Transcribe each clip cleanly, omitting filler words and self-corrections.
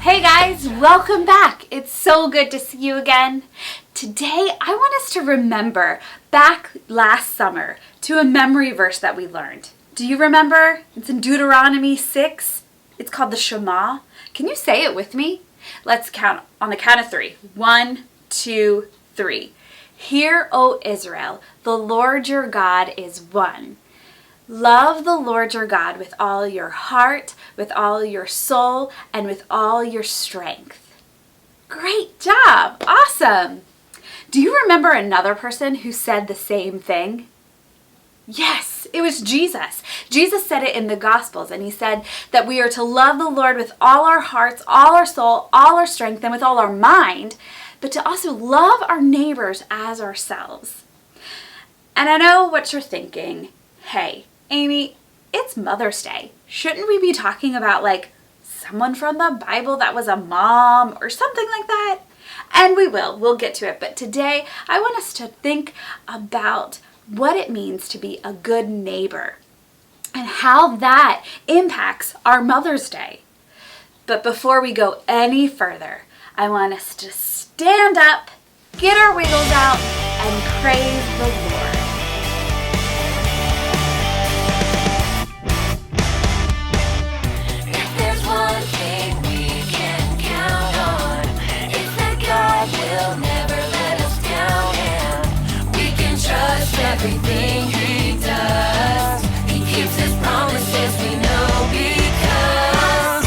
Hey guys, welcome back. It's so good to see you again. Today, I want us to remember back last summer to a memory verse that we learned. Do you remember? It's in Deuteronomy 6. It's called the Shema. Can you say it with me? Let's count on the count of 3. 1, 2, 3. Hear, O Israel, the Lord your God is one. Love the Lord your God with all your heart, with all your soul, and with all your strength. Great job! Awesome! Do you remember another person who said the same thing? Yes, it was Jesus. Jesus said it in the Gospels, and he said that we are to love the Lord with all our hearts, all our soul, all our strength, and with all our mind, but to also love our neighbors as ourselves. And I know what you're thinking. Hey, Amy, it's Mother's Day. Shouldn't we be talking about someone from the Bible that was a mom or something like that? And we will. We'll get to it. But today I want us to think about what it means to be a good neighbor and how that impacts our Mother's Day. But before we go any further, I want us to stand up, get our wiggles out, and praise the Lord. Will never let us down, and we can trust everything he does. He keeps his promises, we know, because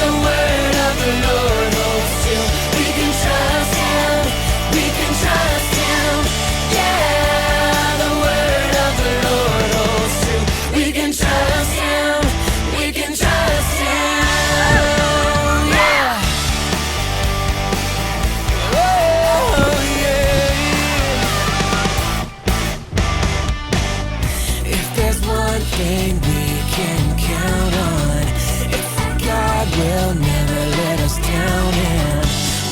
the word of the Lord holds true. We can trust him, we can trust him. The word of the Lord holds true. We can trust him, we can trust him. Thing we can count on, it's that God will never let us down, and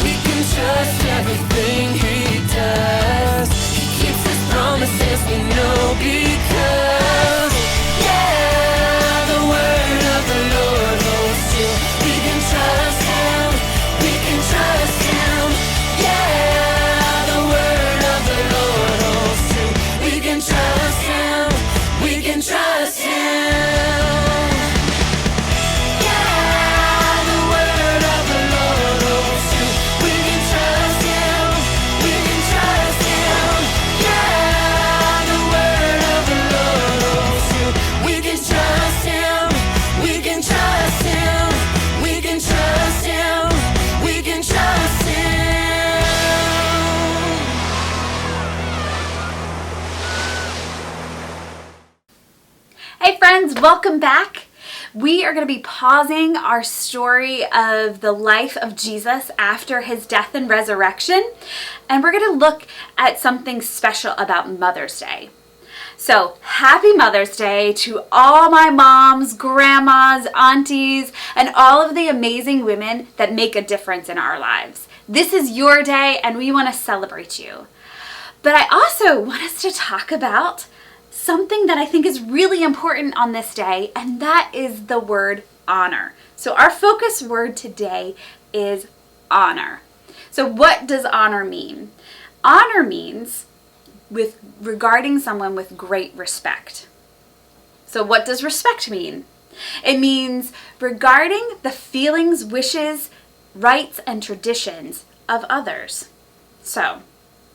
we can trust everything he does. He keeps his promises, we know, because the word of the Lord holds true. We can trust him, we can trust him. The word of the Lord holds true. We can trust him, we can trust him. Hey friends, welcome back. We are going to be pausing our story of the life of Jesus after his death and resurrection, and we're going to look at something special about Mother's Day. So, happy Mother's Day to all my moms, grandmas, aunties, and all of the amazing women that make a difference in our lives. This is your day, and we want to celebrate you. But I also want us to talk about something that I think is really important on this day, and that is the word honor. So our focus word today is honor. So what does honor mean? Honor means regarding someone with great respect. So what does respect mean? It means regarding the feelings, wishes, rights, and traditions of others. So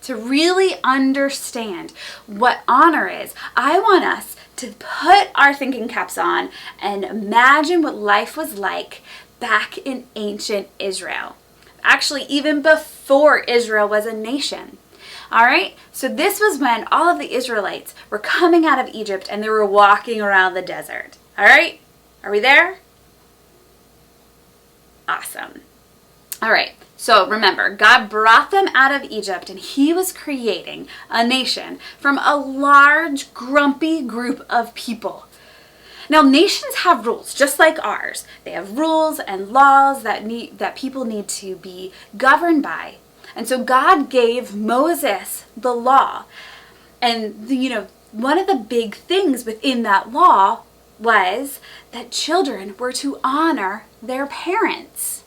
to really understand what honor is, I want us to put our thinking caps on and imagine what life was like back in ancient Israel. Actually, even before Israel was a nation. All right, so this was when all of the Israelites were coming out of Egypt and they were walking around the desert. All right, are we there? Awesome. All right. So remember, God brought them out of Egypt, and he was creating a nation from a large, grumpy group of people. Now, nations have rules, just like ours. They have rules and laws that people need to be governed by. And so God gave Moses the law. And, one of the big things within that law was that children were to honor their parents.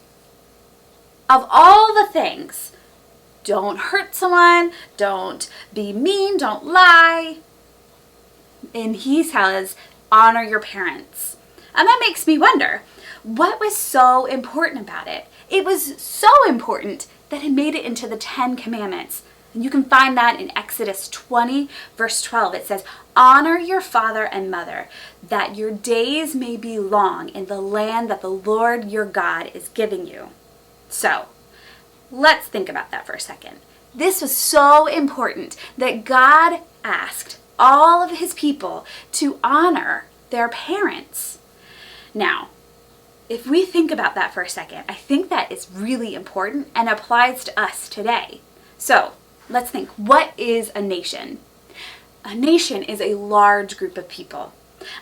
Of all the things, don't hurt someone, don't be mean, don't lie. And he says, honor your parents. And that makes me wonder, what was so important about it? It was so important that it made it into the 10 Commandments. And you can find that in Exodus 20, verse 12. It says, honor your father and mother, that your days may be long in the land that the Lord your God is giving you. So, let's think about that for a second. This was so important that God asked all of his people to honor their parents. Now, if we think about that for a second, I think that is really important and applies to us today. So, let's think, what is a nation? A nation is a large group of people.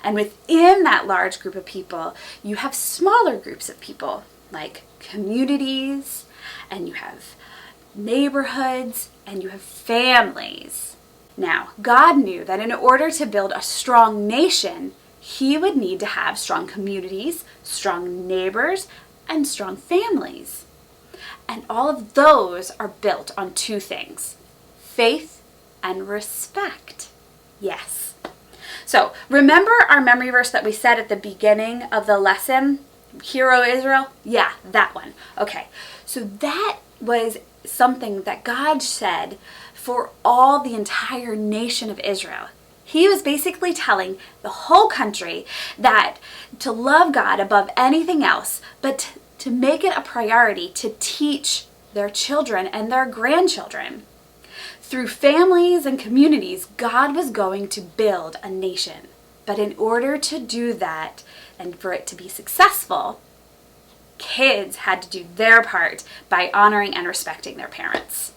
And within that large group of people, you have smaller groups of people, like communities, and you have neighborhoods, and you have families. Now, God knew that in order to build a strong nation, he would need to have strong communities, strong neighbors, and strong families. And all of those are built on two things: faith and respect. Yes. So, remember our memory verse that we said at the beginning of the lesson? Hear, O Israel? Yeah, that one. Okay. So that was something that God said for all the entire nation of Israel. He was basically telling the whole country that to love God above anything else, but to make it a priority to teach their children and their grandchildren. Through families and communities, God was going to build a nation. But in order to do that and for it to be successful, kids had to do their part by honoring and respecting their parents.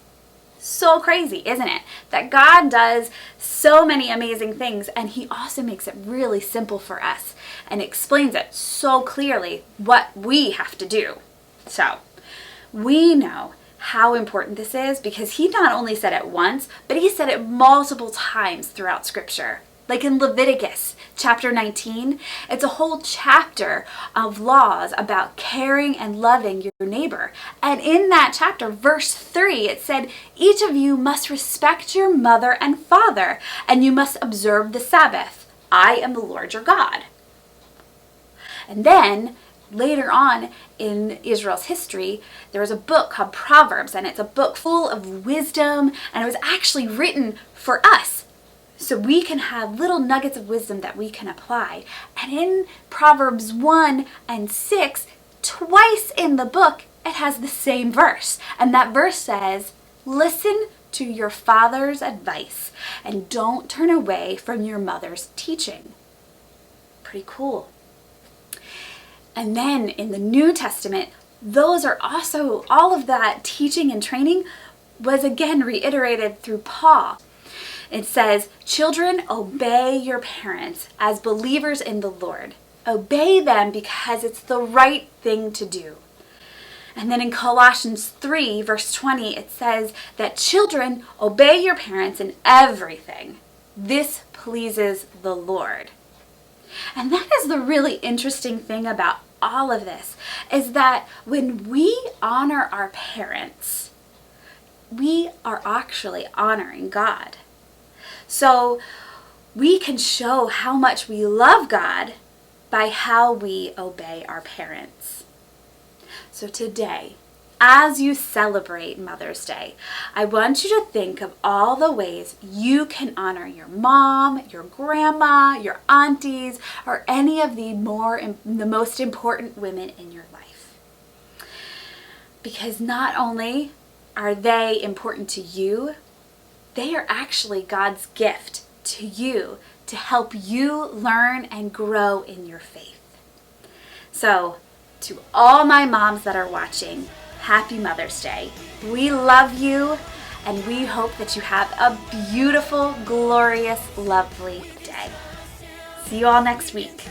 So crazy, isn't it? That God does so many amazing things, and he also makes it really simple for us and explains it so clearly what we have to do. So, we know how important this is because he not only said it once, but he said it multiple times throughout Scripture. Like in Leviticus chapter 19, it's a whole chapter of laws about caring and loving your neighbor. And in that chapter, verse 3, it said, each of you must respect your mother and father, and you must observe the Sabbath. I am the Lord your God. And then later on in Israel's history, there was a book called Proverbs, and it's a book full of wisdom, and it was actually written for us. So we can have little nuggets of wisdom that we can apply. And in Proverbs 1 and 6, twice in the book, it has the same verse. And that verse says, listen to your father's advice and don't turn away from your mother's teaching. Pretty cool. And then in the New Testament, those are also, all of that teaching and training was again reiterated through Paul. It says, children, obey your parents as believers in the Lord. Obey them because it's the right thing to do. And then in Colossians 3, verse 20, it says that children, obey your parents in everything. This pleases the Lord. And that is the really interesting thing about all of this, is that when we honor our parents, we are actually honoring God. So we can show how much we love God by how we obey our parents. So today, as you celebrate Mother's Day, I want you to think of all the ways you can honor your mom, your grandma, your aunties, or any of the most important women in your life. Because not only are they important to you, they are actually God's gift to you to help you learn and grow in your faith. So, to all my moms that are watching, happy Mother's Day. We love you, and we hope that you have a beautiful, glorious, lovely day. See you all next week.